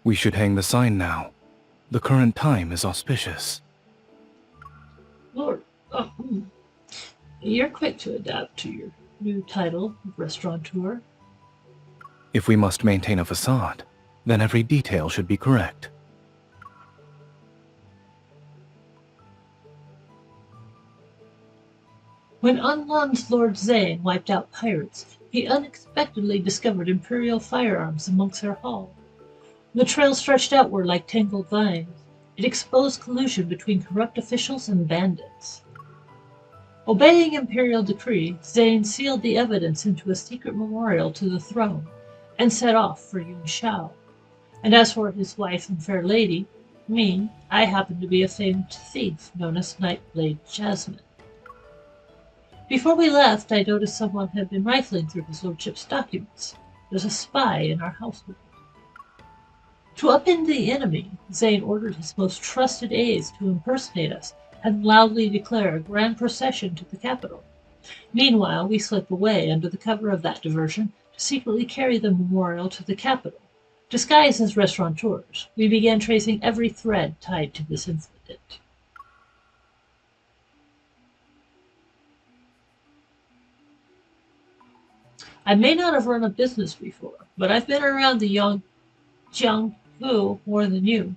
We should hang the sign now. The current time is auspicious. Lord, you're quick to adapt to your new title of restaurateur. If we must maintain a facade, then every detail should be correct. When Unlund's Lord Zayne wiped out pirates, he unexpectedly discovered Imperial firearms amongst their haul. The trail stretched outward like tangled vines. It exposed collusion between corrupt officials and bandits. Obeying Imperial decree, Zayne sealed the evidence into a secret memorial to the throne and set off for Yunshao. And as for his wife and fair lady, me, I happen to be a famed thief known as Nightblade Jasmine. Before we left, I noticed someone had been rifling through his lordship's documents. There's a spy in our household. To upend the enemy, Zayne ordered his most trusted aides to impersonate us and loudly declare a grand procession to the capital. Meanwhile, we slip away under the cover of that diversion to secretly carry the memorial to the capital. Disguised as restaurateurs, we began tracing every thread tied to this incident. I may not have run a business before, but I've been around the Jianghu more than you.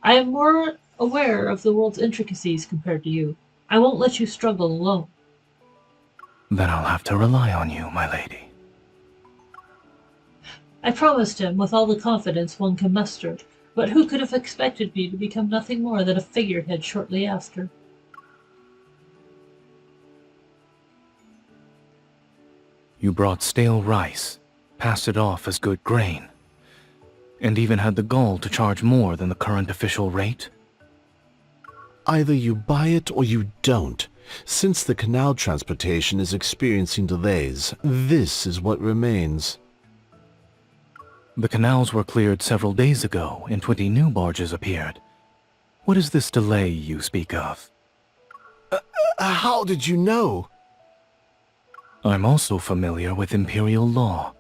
I am more aware of the world's intricacies compared to you. I won't let you struggle alone. Then I'll have to rely on you, my lady. I promised him with all the confidence one can muster, but who could have expected me to become nothing more than a figurehead shortly after? You brought stale rice, passed it off as good grain, and even had the gall to charge more than the current official rate? Either you buy it or you don't. Since the canal transportation is experiencing delays, this is what remains. The canals were cleared several days ago, and 20 new barges appeared. What is this delay you speak of? How did you know? I'm also familiar with imperial law.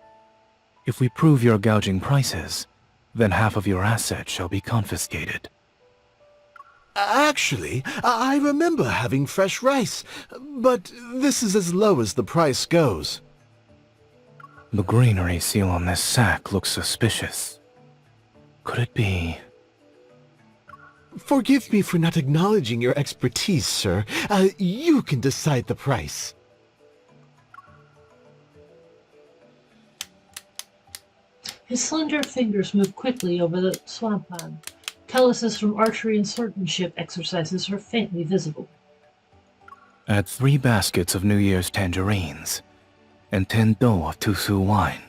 If we prove you're gouging prices, then half of your assets shall be confiscated. Actually, I remember having fresh rice, but this is as low as the price goes. The granary seal on this sack looks suspicious. Could it be... Forgive me for not acknowledging your expertise, sir. You can decide the price. His slender fingers move quickly over the swampland. Calluses from archery and swordsmanship exercises are faintly visible. Add 3 baskets of New Year's tangerines, and 10 dough of Tusu wine.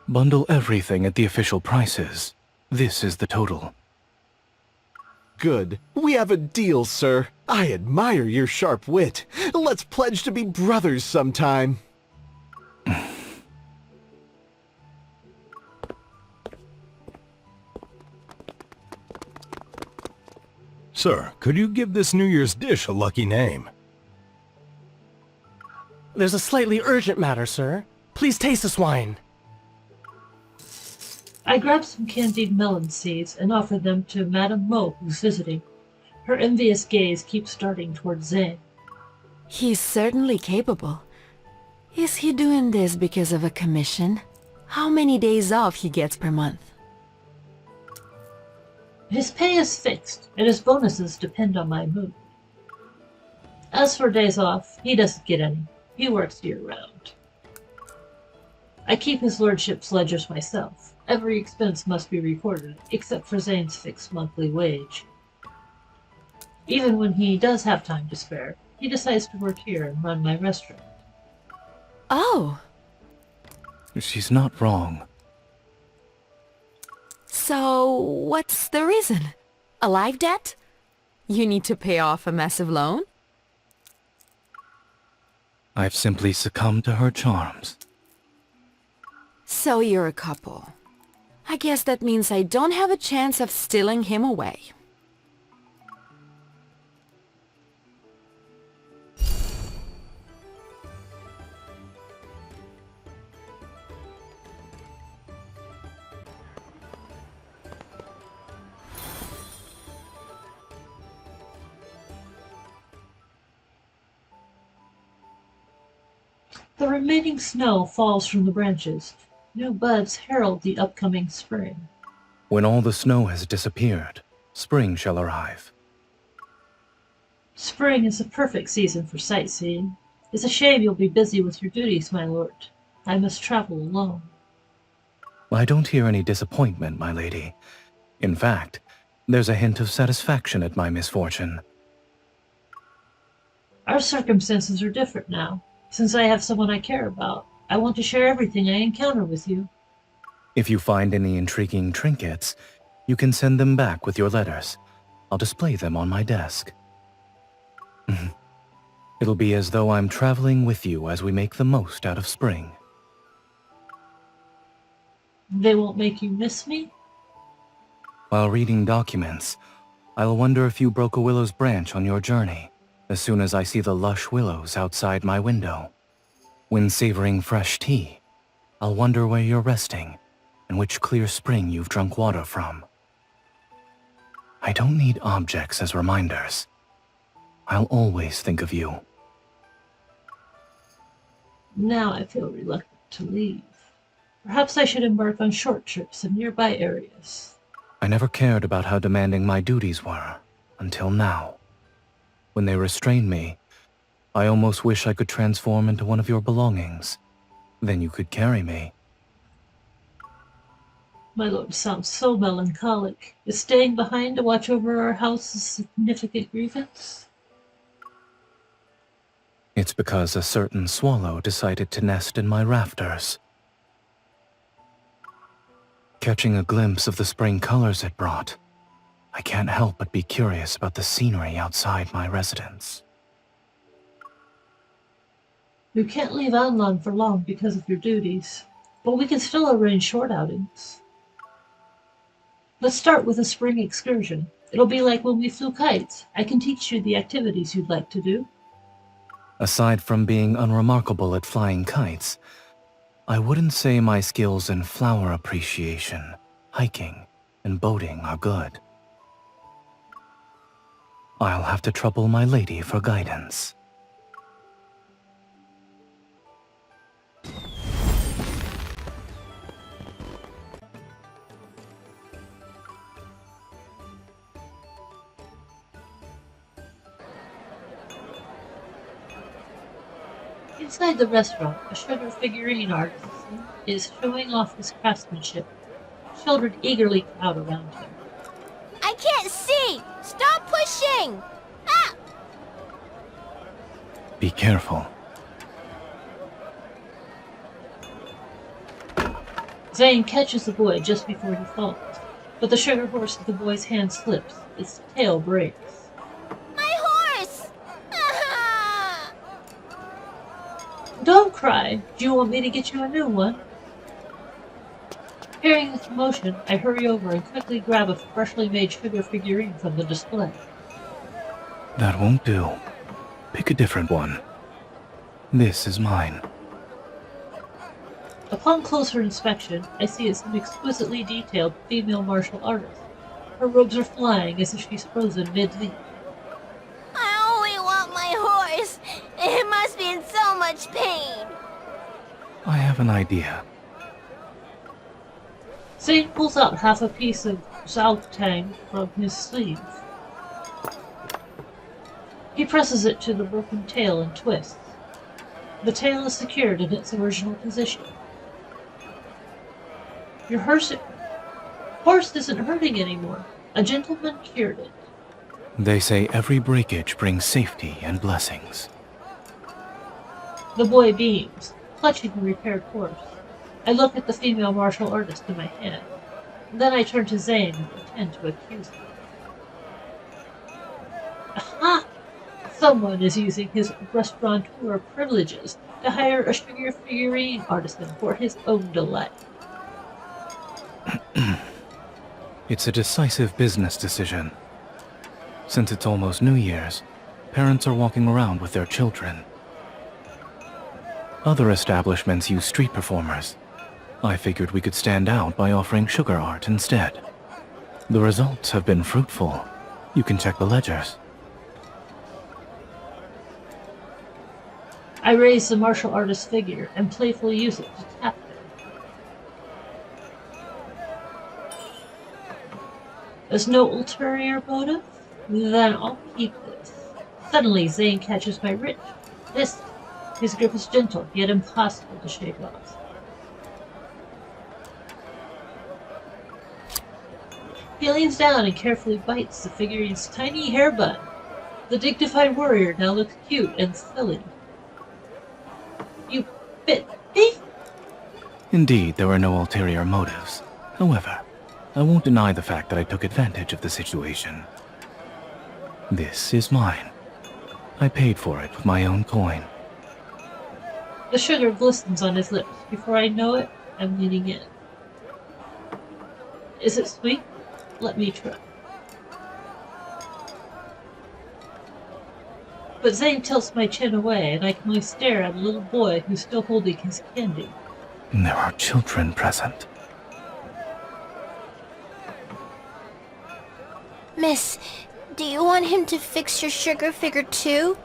Bundle everything at the official prices. This is the total. Good. We have a deal, sir. I admire your sharp wit. Let's pledge to be brothers sometime. Sir, could you give this New Year's dish a lucky name? There's a slightly urgent matter, sir. Please taste this wine. I grab some candied melon seeds and offer them to Madame Mo, who's visiting. Her envious gaze keeps darting towards Zayne. He's certainly capable. Is he doing this because of a commission? How many days off he gets per month? His pay is fixed, and his bonuses depend on my mood. As for days off, he doesn't get any. He works year-round. I keep his lordship's ledgers myself. Every expense must be recorded, except for Zayne's fixed monthly wage. Even when he does have time to spare, he decides to work here and run my restaurant. Oh, She's not wrong. so what's the reason? A life debt? You need to pay off a massive loan? I've simply succumbed to her charms. So you're a couple. I guess that means I don't have a chance of stealing him away. The remaining snow falls from the branches. New buds herald the upcoming spring. When all the snow has disappeared, spring shall arrive. Spring is the perfect season for sightseeing. It's a shame you'll be busy with your duties, my lord. I must travel alone. I don't hear any disappointment, my lady. In fact, there's a hint of satisfaction at my misfortune. Our circumstances are different now. Since I have someone I care about, I want to share everything I encounter with you. If you find any intriguing trinkets, you can send them back with your letters. I'll display them on my desk. It'll be as though I'm traveling with you as we make the most out of spring. They won't make you miss me? While reading documents, I'll wonder if you broke a willow's branch on your journey, as soon as I see the lush willows outside my window. When savoring fresh tea, I'll wonder where you're resting and which clear spring you've drunk water from. I don't need objects as reminders. I'll always think of you. Now I feel reluctant to leave. Perhaps I should embark on short trips in nearby areas. I never cared about how demanding my duties were, until now. When they restrained me, I almost wish I could transform into one of your belongings. Then you could carry me. My lord sounds so melancholic. Is staying behind to watch over our house a significant grievance? It's because a certain swallow decided to nest in my rafters. Catching a glimpse of the spring colors it brought, I can't help but be curious about the scenery outside my residence. You can't leave Anlan for long because of your duties, but we can still arrange short outings. Let's start with a spring excursion. It'll be like when we flew kites. I can teach you the activities you'd like to do. Aside from being unremarkable at flying kites, I wouldn't say my skills in flower appreciation, hiking, and boating are good. I'll have to trouble my lady for guidance. Inside the restaurant, a sugar figurine artisan is showing off his craftsmanship. Children eagerly crowd around him. I can't see! Stop pushing! Ah! Be careful. Zayne catches the boy just before he falls, but the sugar horse of the boy's hand slips. Its tail breaks. My horse! Ah! Don't cry. Do you want me to get you a new one? Hearing the commotion, I hurry over and quickly grab a freshly made sugar figurine from the display. That won't do. Pick a different one. This is mine. Upon closer inspection, I see it's an exquisitely detailed female martial artist. Her robes are flying as if she's frozen mid-leap. I only want my horse! It must be in so much pain! I have an idea. Zayne pulls out half a piece of Zaltang from his sleeve. He presses it to the broken tail and twists. The tail is secured in its original position. Your horse isn't hurting anymore. A gentleman cured it. They say every breakage brings safety and blessings. The boy beams, clutching the repaired horse. I look at the female martial artist in my hand. Then I turn to Zayne and pretend to accuse him. Aha! Someone is using his restaurateur privileges to hire a sugar figurine artisan for his own delight. It's a decisive business decision. Since it's almost New Year's, parents are walking around with their children. Other establishments use street performers. I figured we could stand out by offering sugar art instead. The results have been fruitful. You can check the ledgers. I raise the martial artist's figure and playfully use it to tap him. There's no ulterior motive? Then I'll keep this. Suddenly, Zayne catches my wrist. His grip is gentle, yet impossible to shake off. He leans down and carefully bites the figurine's tiny hair bun. The dignified warrior now looks cute and silly. You bit me? Indeed, there were no ulterior motives. However, I won't deny the fact that I took advantage of the situation. This is mine. I paid for it with my own coin. The sugar glistens on his lips. Before I know it, I'm leaning in. Is it sweet? Let me try. But Zayne tilts my chin away, and I can only stare at a little boy who's still holding his candy. There are children present. Miss, do you want him to fix your sugar figure too?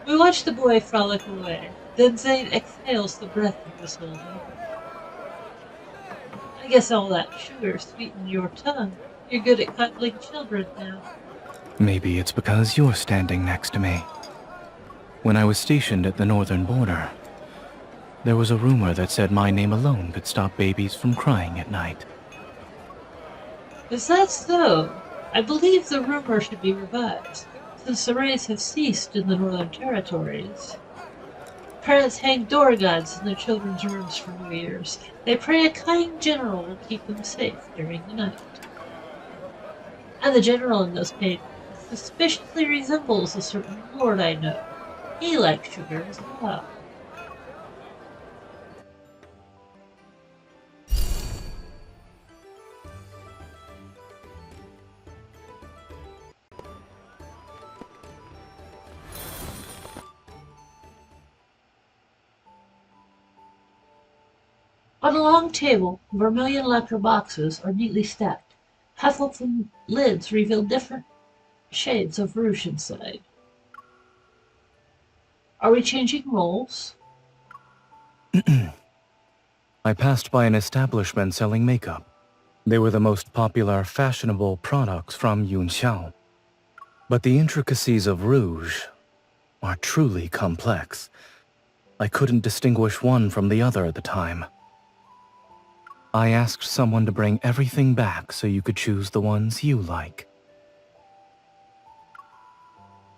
We watch the boy frolic away. Then Zayne exhales the breath he was holding. I guess all that sugar sweetened your tongue. You're good at cuddling children now. Maybe it's because you're standing next to me. When I was stationed at the northern border, there was a rumor that said my name alone could stop babies from crying at night. Is that so? I believe the rumor should be revised, since the raids have ceased in the Northern Territories. Parents hang door gods in their children's rooms for New Year's. They pray a kind general will keep them safe during the night. And the general in those pages suspiciously resembles a certain lord I know. He likes sugar as well. On a long table, vermilion lacquer boxes are neatly stacked. Half-open lids reveal different shades of rouge inside. Are we changing roles? I passed by an establishment selling makeup. They were the most popular fashionable products from Yunxiao. But the intricacies of rouge are truly complex. I couldn't distinguish one from the other at the time. I asked someone to bring everything back so you could choose the ones you like.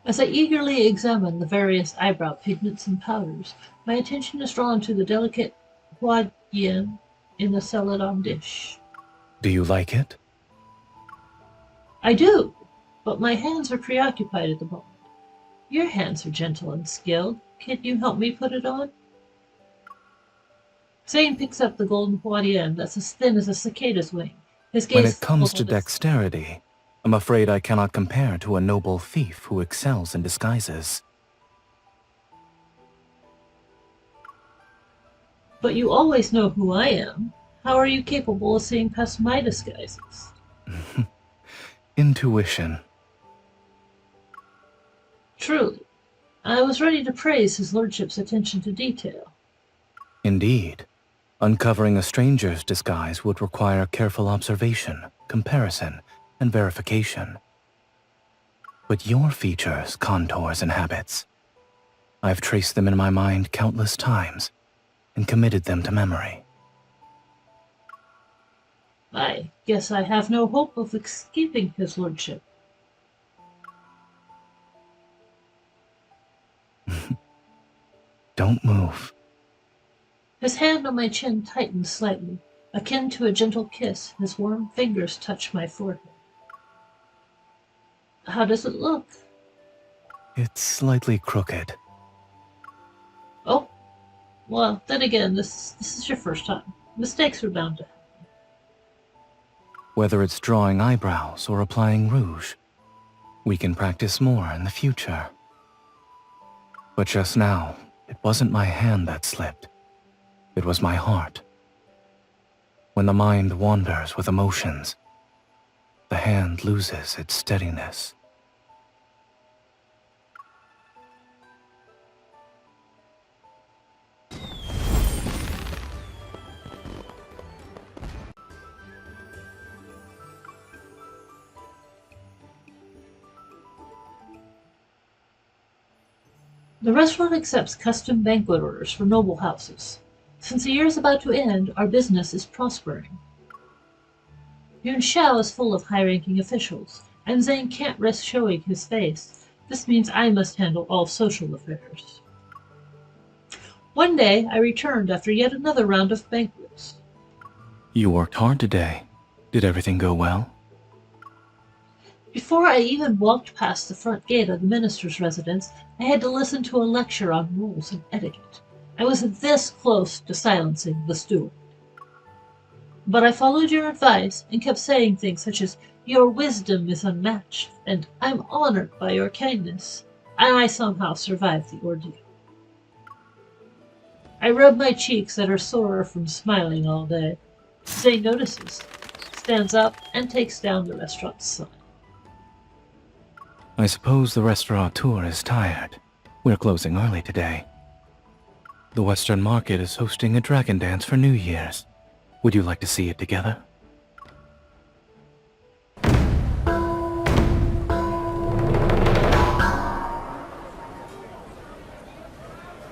As I eagerly examine the various eyebrow pigments and powders, my attention is drawn to the delicate huadian in the celadon dish. Do you like it? I do, but my hands are preoccupied at the moment. Your hands are gentle and skilled. Can you help me put it on? Zayne picks up the golden huadian that's as thin as a cicada's wing. His gaze When it comes to settled on his- dexterity, I'm afraid I cannot compare to a noble thief who excels in disguises. But you always know who I am. How are you capable of seeing past my disguises? Intuition. Truly. I was ready to praise his lordship's attention to detail. Indeed. Uncovering a stranger's disguise would require careful observation, comparison, and verification. But your features, contours, and habits, I've traced them in my mind countless times and committed them to memory. I guess I have no hope of escaping his lordship. Don't move. His hand on my chin tightens slightly. Akin to a gentle kiss, his warm fingers touch my forehead. How does it look? It's slightly crooked. Oh, well, then again, this is your first time. Mistakes are bound to happen. Whether it's drawing eyebrows or applying rouge, we can practice more in the future. But just now, it wasn't my hand that slipped. It was my heart. When the mind wanders with emotions, the hand loses its steadiness. The restaurant accepts custom banquet orders for noble houses. Since the year is about to end, our business is prospering. Yun Xiao is full of high-ranking officials, and Zayne can't risk showing his face. This means I must handle all social affairs. One day, I returned after yet another round of banquets. You worked hard today. Did everything go well? Before I even walked past the front gate of the minister's residence, I had to listen to a lecture on rules and etiquette. I was this close to silencing the steward. But I followed your advice and kept saying things such as, "Your wisdom is unmatched," and "I'm honored by your kindness," and I somehow survived the ordeal. I rub my cheeks that are sore from smiling all day. Zayne notices, stands up, and takes down the restaurant's sign. I suppose the restaurateur is tired. We're closing early today. The Western Market is hosting a dragon dance for New Year's. Would you like to see it together?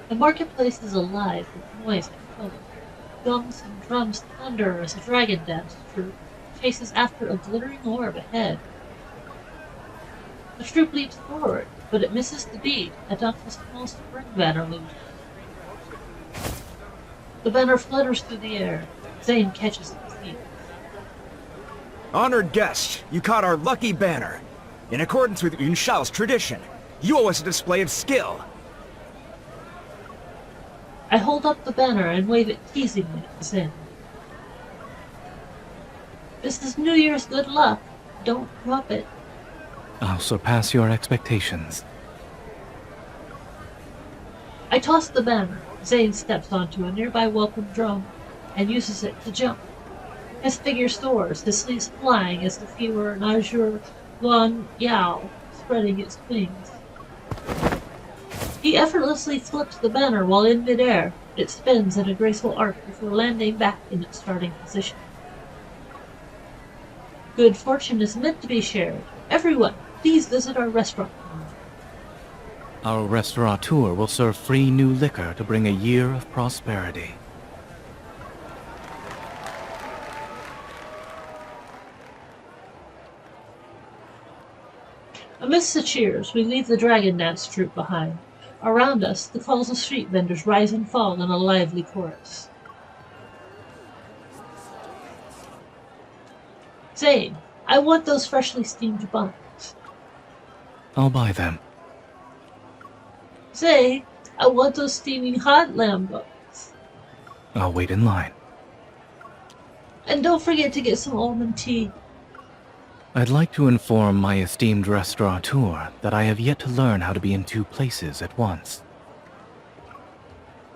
The marketplace is alive with noise and color. Gongs and drums thunder as a dragon dance troupe chases after a glittering orb ahead. The troop leaps forward, but it misses the beat and knocks a small spring banner loose. The banner flutters through the air. Zayne catches its feet. Honored guest, you caught our lucky banner. In accordance with Yun Xiao's tradition, you owe us a display of skill. I hold up the banner and wave it teasingly at Zayne. This is New Year's good luck. Don't drop it. I'll surpass your expectations. I toss the banner. Zayne steps onto a nearby welcome drum and uses it to jump. His figure soars, his sleeves flying as if he were an azure Guan Yao spreading its wings. He effortlessly flips the banner while in midair. It spins in a graceful arc before landing back in its starting position. Good fortune is meant to be shared. Everyone, please visit our restaurant. Our restaurateur will serve free new liquor to bring a year of prosperity. Amidst the cheers, we leave the dragon dance troupe behind. Around us, the calls of street vendors rise and fall in a lively chorus. Zayne, I want those freshly steamed buns. I'll buy them. Zayne, I want those steaming hot lamb buns. I'll wait in line. And don't forget to get some almond tea. I'd like to inform my esteemed restaurateur that I have yet to learn how to be in two places at once.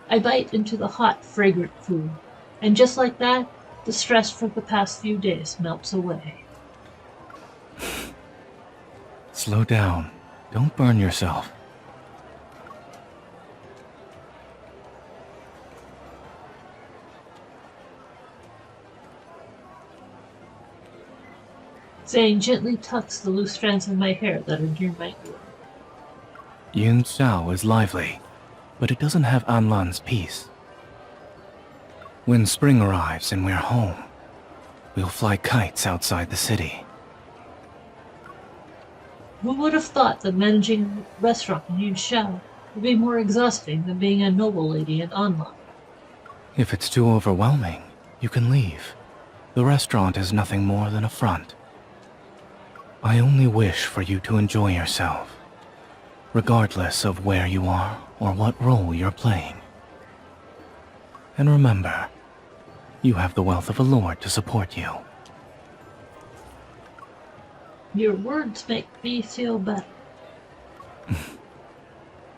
I bite into the hot, fragrant food, and just like that, the stress for the past few days melts away. Slow down. Don't burn yourself. Zayne gently tucks the loose strands of my hair that are near my ear. Yun Xiao is lively, but it doesn't have Anlan's peace. When spring arrives and we're home, we'll fly kites outside the city. Who would have thought that managing a restaurant in Yun Xiao would be more exhausting than being a noble lady in Anlan? If it's too overwhelming, you can leave. The restaurant is nothing more than a front. I only wish for you to enjoy yourself, regardless of where you are or what role you're playing. And remember, you have the wealth of a lord to support you. Your words make me feel better.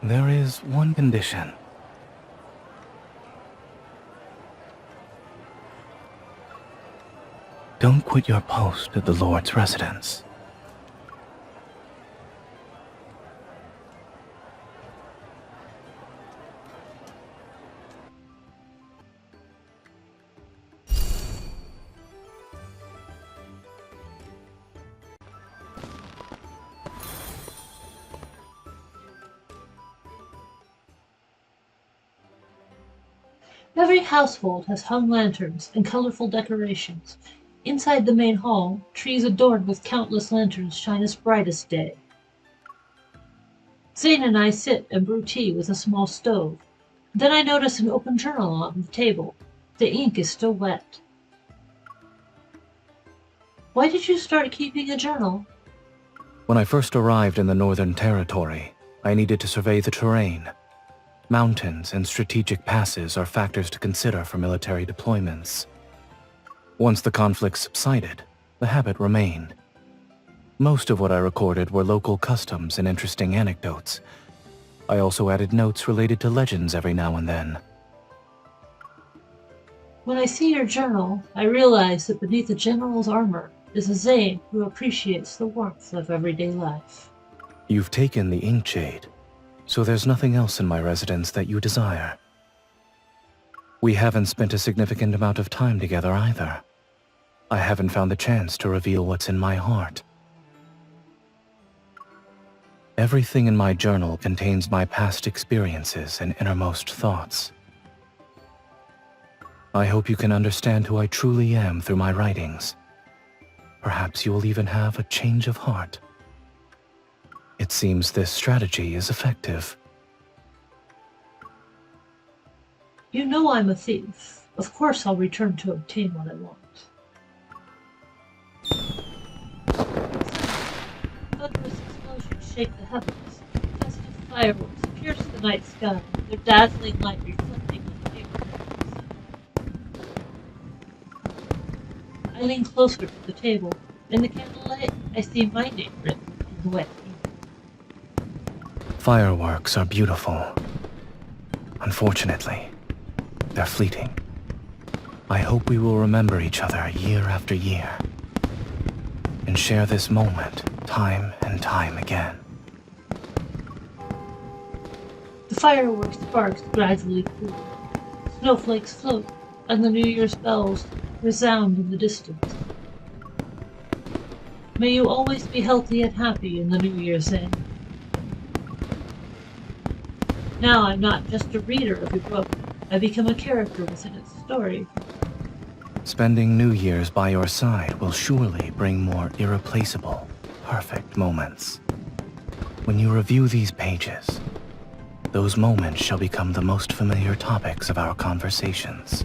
There is one condition. Don't quit your post at the Lord's residence. Every household has hung lanterns and colorful decorations. Inside the main hall, trees adorned with countless lanterns shine as bright as day. Zayne and I sit and brew tea with a small stove. Then I notice an open journal on the table. The ink is still wet. Why did you start keeping a journal? When I first arrived in the Northern Territory, I needed to survey the terrain. Mountains and strategic passes are factors to consider for military deployments. Once the conflict subsided, the habit remained. Most of what I recorded were local customs and interesting anecdotes. I also added notes related to legends every now and then. When I see your journal, I realize that beneath a general's armor is a Zayne who appreciates the warmth of everyday life. You've taken the inkshade, so there's nothing else in my residence that you desire. We haven't spent a significant amount of time together either. I haven't found the chance to reveal what's in my heart. Everything in my journal contains my past experiences and innermost thoughts. I hope you can understand who I truly am through my writings. Perhaps you will even have a change of heart. It seems this strategy is effective. You know I'm a thief. Of course I'll return to obtain what I want. Thunderous explosions shake the heavens. Festive fireworks pierce the night sky, their dazzling light reflecting on the neighborhoods. I lean closer to the table. In the candlelight, I see my name written in the wet ink. Fireworks are beautiful. Unfortunately, they're fleeting. I hope we will remember each other year after year and share this moment time and time again. The fireworks sparks gradually cool. Snowflakes float, and the New Year's bells resound in the distance. May you always be healthy and happy in the New Year's End. Now I'm not just a reader of your book, I become a character within its story. Spending New Year's by your side will surely bring more irreplaceable, perfect moments. When you review these pages, those moments shall become the most familiar topics of our conversations.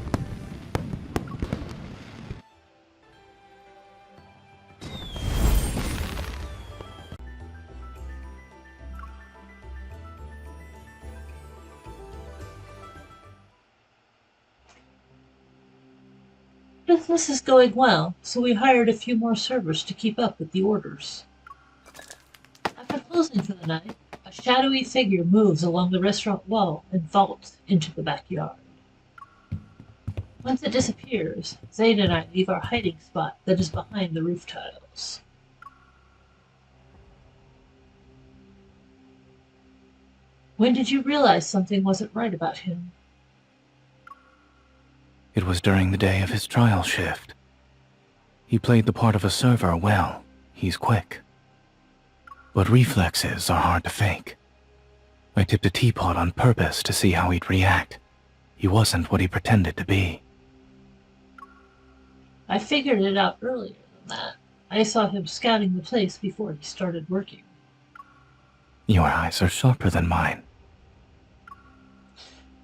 Business is going well, so we hired a few more servers to keep up with the orders. After closing for the night, a shadowy figure moves along the restaurant wall and vaults into the backyard. Once it disappears, Zayne and I leave our hiding spot that is behind the roof tiles. When did you realize something wasn't right about him? It was during the day of his trial shift. He played the part of a server well. He's quick. But reflexes are hard to fake. I tipped a teapot on purpose to see how he'd react. He wasn't what he pretended to be. I figured it out earlier than that. I saw him scouting the place before he started working. Your eyes are sharper than mine.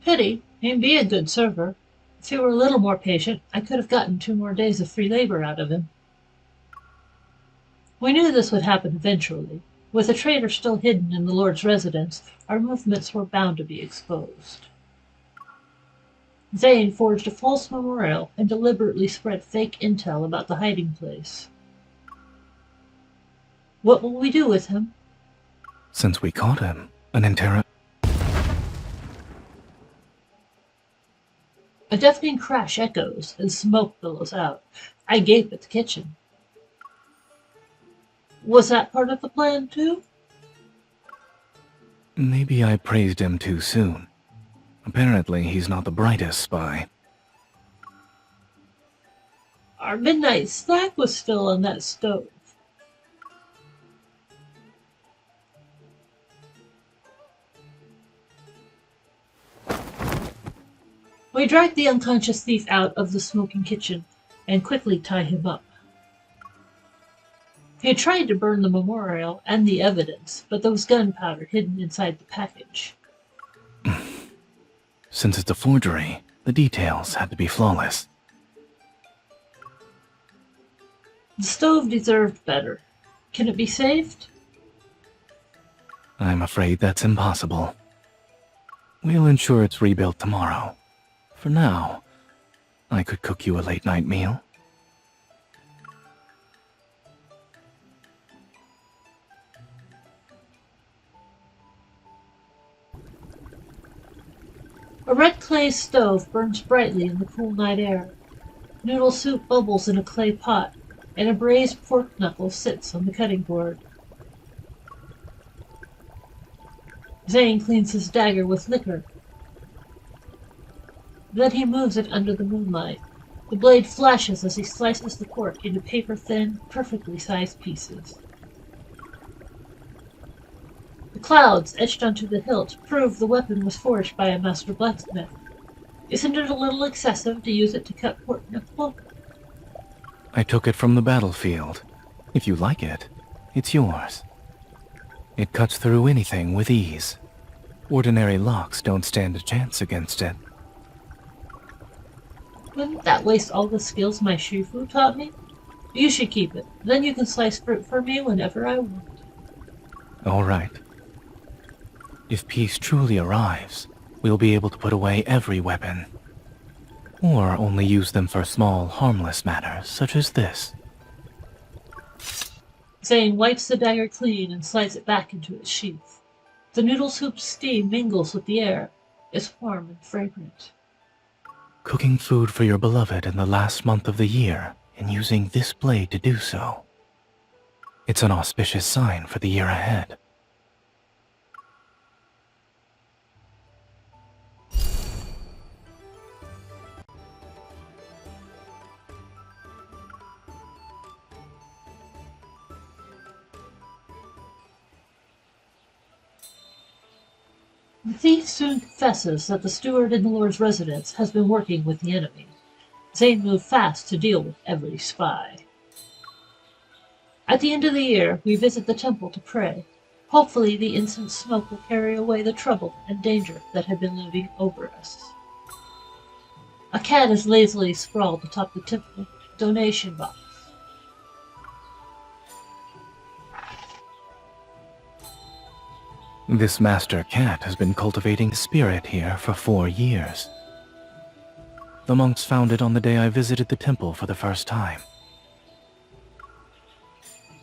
Pity, he'd be a good server. If he were a little more patient, I could have gotten 2 more days of free labor out of him. We knew this would happen eventually. With a traitor still hidden in the Lord's residence, our movements were bound to be exposed. Zayne forged a false memorial and deliberately spread fake intel about the hiding place. What will we do with him? Since we caught A deafening crash echoes, and smoke billows out. I gape at the kitchen. Was that part of the plan, too? Maybe I praised him too soon. Apparently, he's not the brightest spy. Our midnight snack was still on that stove. We drag the unconscious thief out of the smoking kitchen and quickly tie him up. He had tried to burn the memorial and the evidence, but there was gunpowder hidden inside the package. Since it's a forgery, the details had to be flawless. The stove deserved better. Can it be saved? I'm afraid that's impossible. We'll ensure it's rebuilt tomorrow. For now, I could cook you a late-night meal. A red clay stove burns brightly in the cool night air. Noodle soup bubbles in a clay pot, and a braised pork knuckle sits on the cutting board. Zayne cleans his dagger with liquor. Then he moves it under the moonlight. The blade flashes as he slices the pork into paper-thin, perfectly sized pieces. The clouds etched onto the hilt prove the weapon was forged by a master blacksmith. Isn't it a little excessive to use it to cut pork knuckle? I took it from the battlefield. If you like it, it's yours. It cuts through anything with ease. Ordinary locks don't stand a chance against it. Wouldn't that waste all the skills my shifu taught me? You should keep it. Then you can slice fruit for me whenever I want. All right. If peace truly arrives, we'll be able to put away every weapon. Or only use them for small, harmless matters, such as this. Zayne wipes the dagger clean and slides it back into its sheath. The noodle soup's steam mingles with the air. It's warm and fragrant. Cooking food for your beloved in the last month of the year, and using this blade to do so. It's an auspicious sign for the year ahead. The thief soon confesses that the steward in the Lord's residence has been working with the enemy. Zayne moved fast to deal with every spy. At the end of the year, we visit the temple to pray. Hopefully the incense smoke will carry away the trouble and danger that had been looming over us. A cat is lazily sprawled atop the temple donation box. This master cat has been cultivating the spirit here for 4 years. The monks found it on the day I visited the temple for the first time.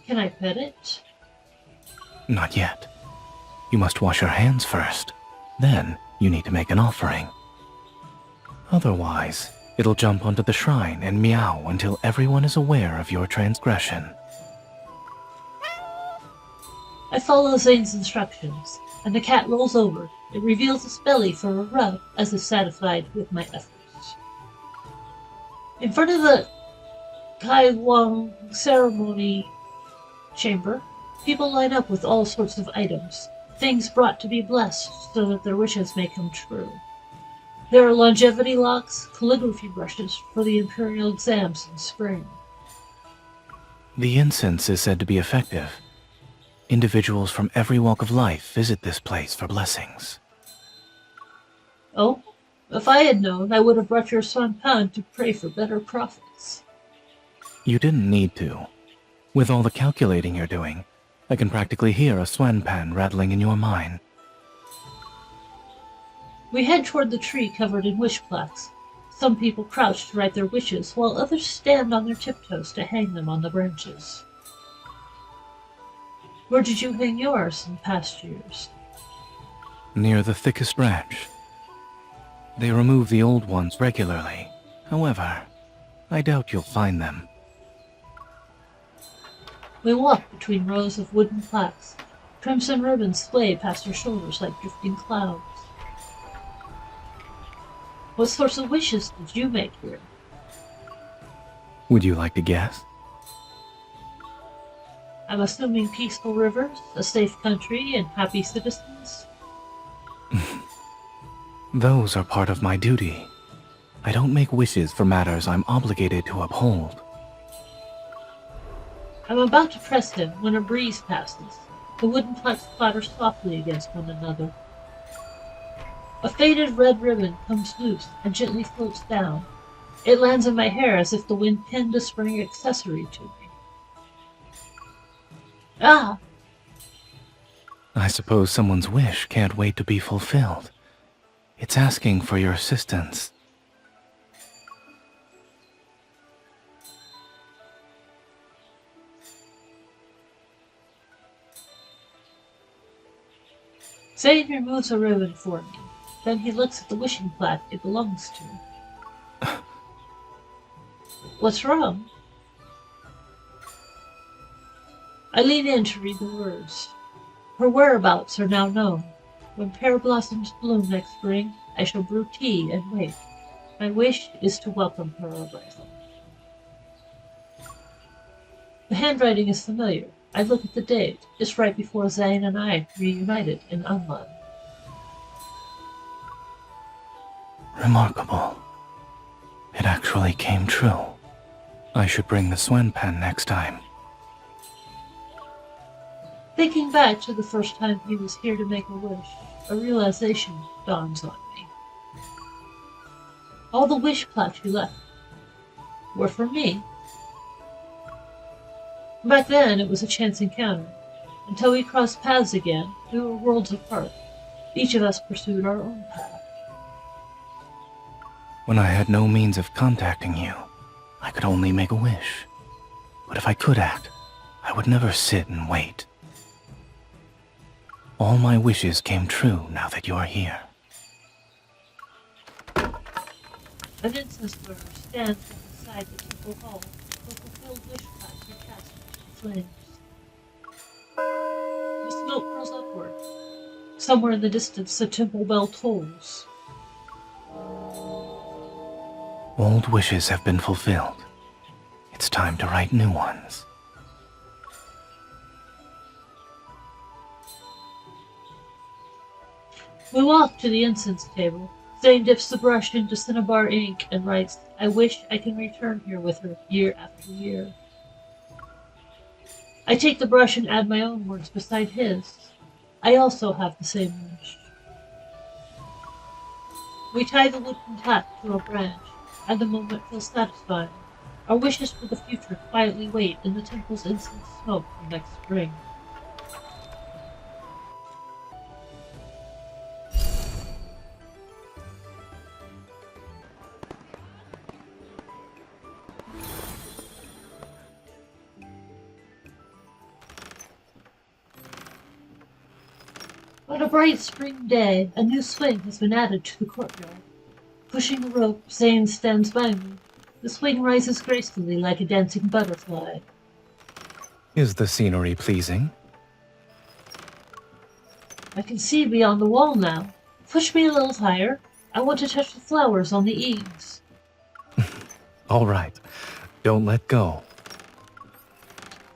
Can I pet it? Not yet. You must wash your hands first. Then you need to make an offering. Otherwise, it'll jump onto the shrine and meow until everyone is aware of your transgression. I follow Zayne's instructions, and the cat rolls over. It reveals its belly for a rub as if satisfied with my efforts. In front of the Kaiwang ceremony chamber, people line up with all sorts of items, things brought to be blessed so that their wishes may come true. There are longevity locks, calligraphy brushes for the imperial exams in spring. The incense is said to be effective. Individuals from every walk of life visit this place for blessings. Oh, if I had known, I would have brought your son Pan to pray for better profits. You didn't need to. With all the calculating you're doing, I can practically hear a swanpan rattling in your mind. We head toward the tree covered in wish plaques. Some people crouch to write their wishes, while others stand on their tiptoes to hang them on the branches. Where did you hang yours in past years? Near the thickest branch. They remove the old ones regularly. However, I doubt you'll find them. We walk between rows of wooden plaques. Crimson ribbons sway past our shoulders like drifting clouds. What sorts of wishes did you make here? Would you like to guess? I'm assuming peaceful rivers, a safe country, and happy citizens? Those are part of my duty. I don't make wishes for matters I'm obligated to uphold. I'm about to press him when a breeze passes. The wooden plaques clatter softly against one another. A faded red ribbon comes loose and gently floats down. It lands in my hair as if the wind pinned a spring accessory to me. Ah! I suppose someone's wish can't wait to be fulfilled. It's asking for your assistance. Zayne removes a ribbon for me. Then he looks at the wishing plaque it belongs to. What's wrong? I lean in to read the words. Her whereabouts are now known. When pear blossoms bloom next spring, I shall brew tea and wait. My wish is to welcome her arrival. The handwriting is familiar. I look at the date, just right before Zayne and I reunited in Unlan. Remarkable. It actually came true. I should bring the Swen pen next time. Thinking back to the first time he was here to make a wish, a realization dawns on me. All the wish plaques you left were for me. Back then, it was a chance encounter. Until we crossed paths again, we were worlds apart. Each of us pursued our own path. When I had no means of contacting you, I could only make a wish. But if I could act, I would never sit and wait. All my wishes came true now that you are here. An incense burner stands inside the temple hall. The fulfilled wish plaques are cast into the flames. The smoke curls upward. Somewhere in the distance, the temple bell tolls. Old wishes have been fulfilled. It's time to write new ones. We walk to the incense table. Zayne dips the brush into cinnabar ink and writes, I wish I can return here with her year after year. I take the brush and add my own words beside his. I also have the same wish. We tie the wooden plaque to a branch, and the moment feels satisfying. Our wishes for the future quietly wait in the temple's incense smoke for next spring. On a bright spring day, a new swing has been added to the courtyard. Pushing a rope, Zayne stands by me. The swing rises gracefully like a dancing butterfly. Is the scenery pleasing? I can see beyond the wall now. Push me a little higher. I want to touch the flowers on the eaves. All right. Don't let go.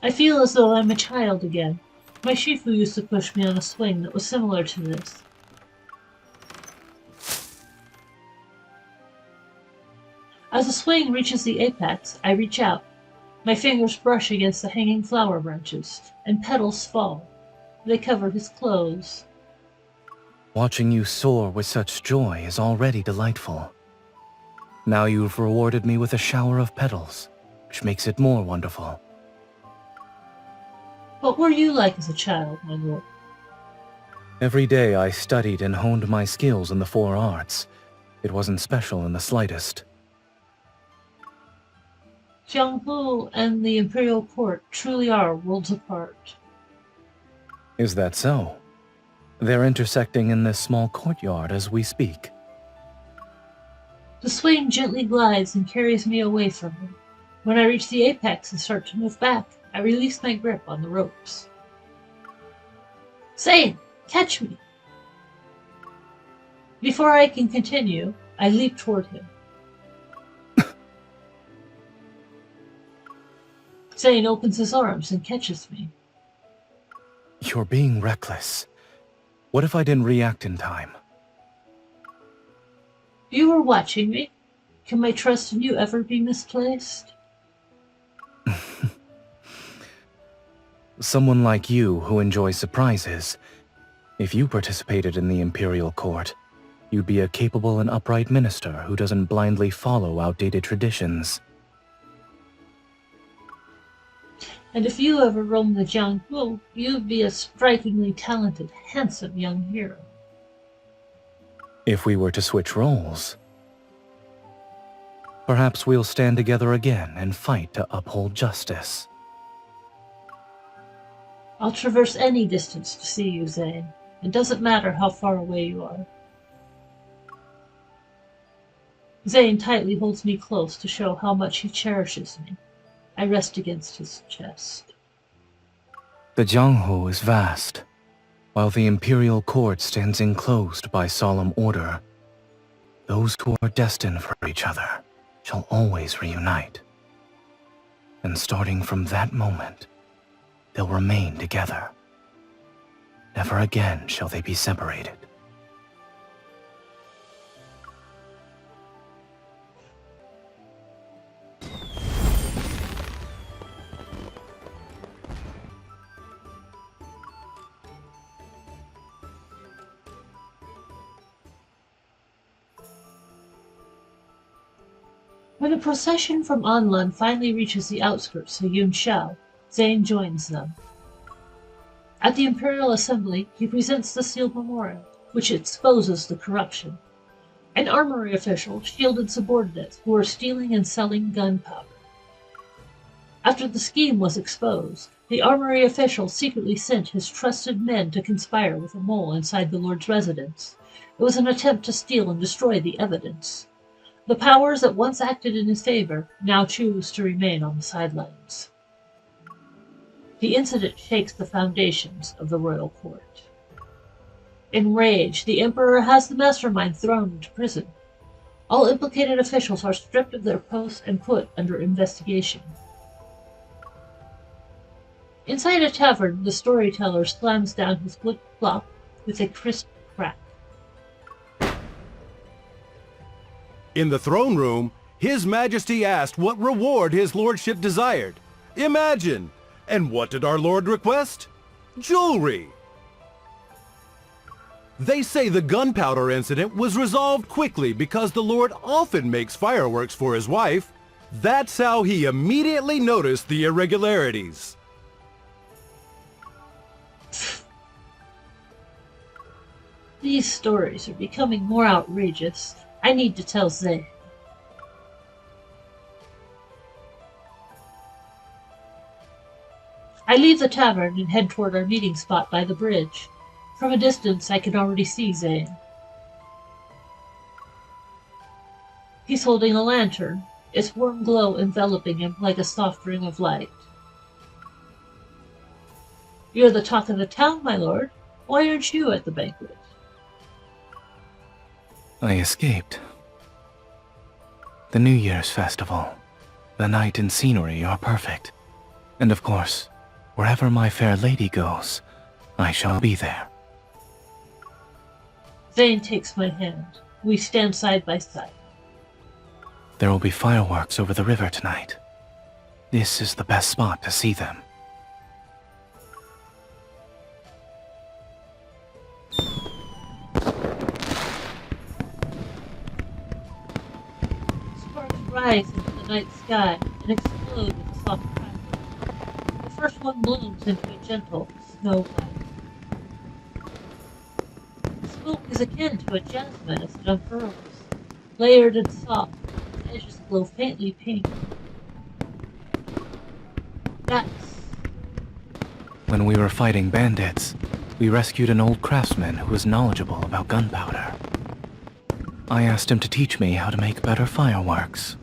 I feel as though I'm a child again. My Shifu used to push me on a swing that was similar to this. As the swing reaches the apex, I reach out. My fingers brush against the hanging flower branches, and petals fall. They cover his clothes. Watching you soar with such joy is already delightful. Now you've rewarded me with a shower of petals, which makes it more wonderful. What were you like as a child, my lord? Every day I studied and honed my skills in the four arts. It wasn't special in the slightest. Jianghu and the imperial court truly are worlds apart. Is that so? They're intersecting in this small courtyard as we speak. The swing gently glides and carries me away from him. When I reach the apex and start to move back, I release my grip on the ropes. Zayne, catch me! Before I can continue, I leap toward him. Zayne opens his arms and catches me. You're being reckless. What if I didn't react in time? You were watching me. Can my trust in you ever be misplaced? Someone like you who enjoys surprises. If you participated in the Imperial Court, you'd be a capable and upright minister who doesn't blindly follow outdated traditions. And if you ever roamed the Jianghu, you'd be a strikingly talented, handsome young hero. If we were to switch roles, perhaps we'll stand together again and fight to uphold justice. I'll traverse any distance to see you, Zayne. It doesn't matter how far away you are. Zayne tightly holds me close to show how much he cherishes me. I rest against his chest. The Jianghu is vast. While the Imperial Court stands enclosed by solemn order, those who are destined for each other shall always reunite. And starting from that moment, they'll remain together. Never again shall they be separated. When the procession from Anlan finally reaches the outskirts of Yunshao, Zayne joins them. At the Imperial Assembly, he presents the sealed memorial, which exposes the corruption. An armory official shielded subordinates who were stealing and selling gunpowder. After the scheme was exposed, the armory official secretly sent his trusted men to conspire with a mole inside the Lord's residence. It was an attempt to steal and destroy the evidence. The powers that once acted in his favor now choose to remain on the sidelines. The incident shakes the foundations of the royal court. Enraged, the emperor has the mastermind thrown into prison. All implicated officials are stripped of their posts and put under investigation. Inside a tavern, the storyteller slams down his wood clock with a crisp crack. In the throne room, His Majesty asked what reward his lordship desired. Imagine! And what did our lord request? Jewelry! They say the gunpowder incident was resolved quickly because the lord often makes fireworks for his wife. That's how he immediately noticed the irregularities. These stories are becoming more outrageous. I need to tell Zayne. I leave the tavern and head toward our meeting spot by the bridge. From a distance, I can already see Zayne. He's holding a lantern, its warm glow enveloping him like a soft ring of light. You're the talk of the town, my lord. Why aren't you at the banquet? I escaped. The New Year's festival. The night and scenery are perfect. And of course, wherever my fair lady goes, I shall be there. Zayne takes my hand. We stand side by side. There will be fireworks over the river tonight. This is the best spot to see them. Sparks rise into the night sky and explode with a soft crackle. The first one blooms into a gentle snow white. The smoke is akin to a jasmine as it unfurls, layered and soft, its edges glow faintly pink. That's... When we were fighting bandits, we rescued an old craftsman who was knowledgeable about gunpowder. I asked him to teach me how to make better fireworks.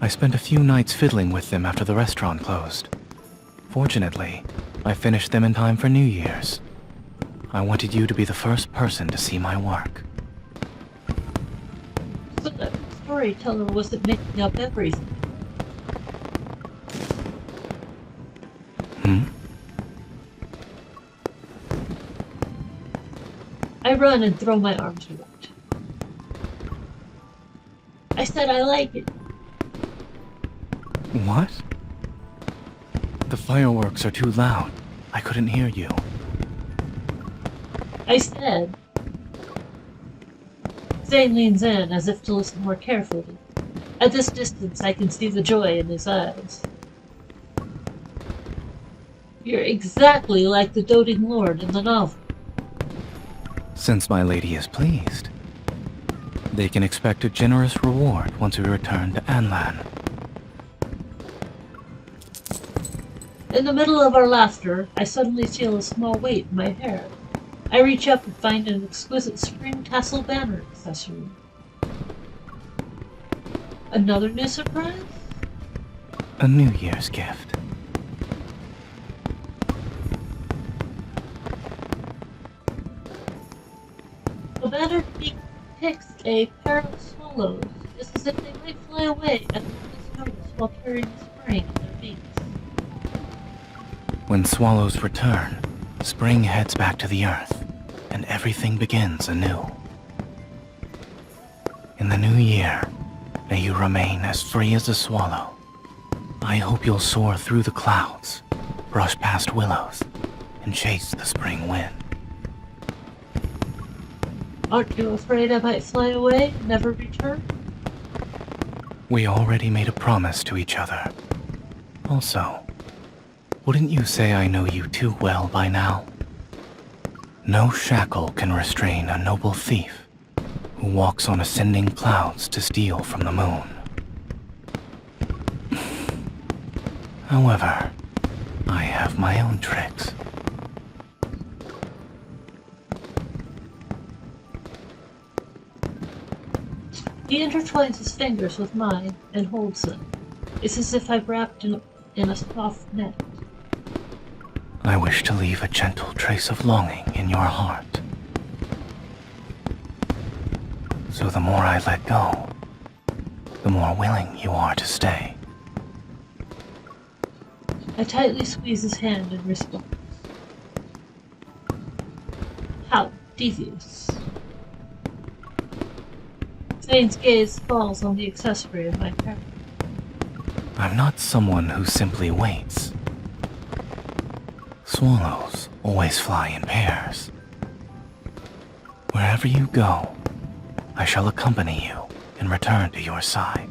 I spent a few nights fiddling with them after the restaurant closed. Fortunately, I finished them in time for New Year's. I wanted you to be the first person to see my work. So that storyteller wasn't making up everything. I run and throw my arms around. I said I like it. What? The fireworks are too loud. I couldn't hear you. I said. Zayne leans in as if to listen more carefully. At this distance, I can see the joy in his eyes. You're exactly like the doting lord in the novel. Since my lady is pleased, they can expect a generous reward once we return to Anlan. In the middle of our laughter, I suddenly feel a small weight in my hair. I reach up and find an exquisite spring tassel banner accessory. Another new surprise? A New Year's gift. The banner depicts a pair of swallows, just as if they might fly away at the moment's notice while carrying spring in their beaks. When swallows return, spring heads back to the earth, and everything begins anew. In the new year, may you remain as free as a swallow. I hope you'll soar through the clouds, brush past willows, and chase the spring wind. Aren't you afraid I might fly away and never return? We already made a promise to each other. Also, wouldn't you say I know you too well by now? No shackle can restrain a noble thief who walks on ascending clouds to steal from the moon. However, I have my own tricks. He intertwines his fingers with mine and holds them. It's as if I'm wrapped in a soft net. I wish to leave a gentle trace of longing in your heart. So the more I let go, the more willing you are to stay. I tightly squeeze his hand in response. How devious. Zayne's gaze falls on the accessory of my parrot. I'm not someone who simply waits. Swallows always fly in pairs. Wherever you go, I shall accompany you and return to your side.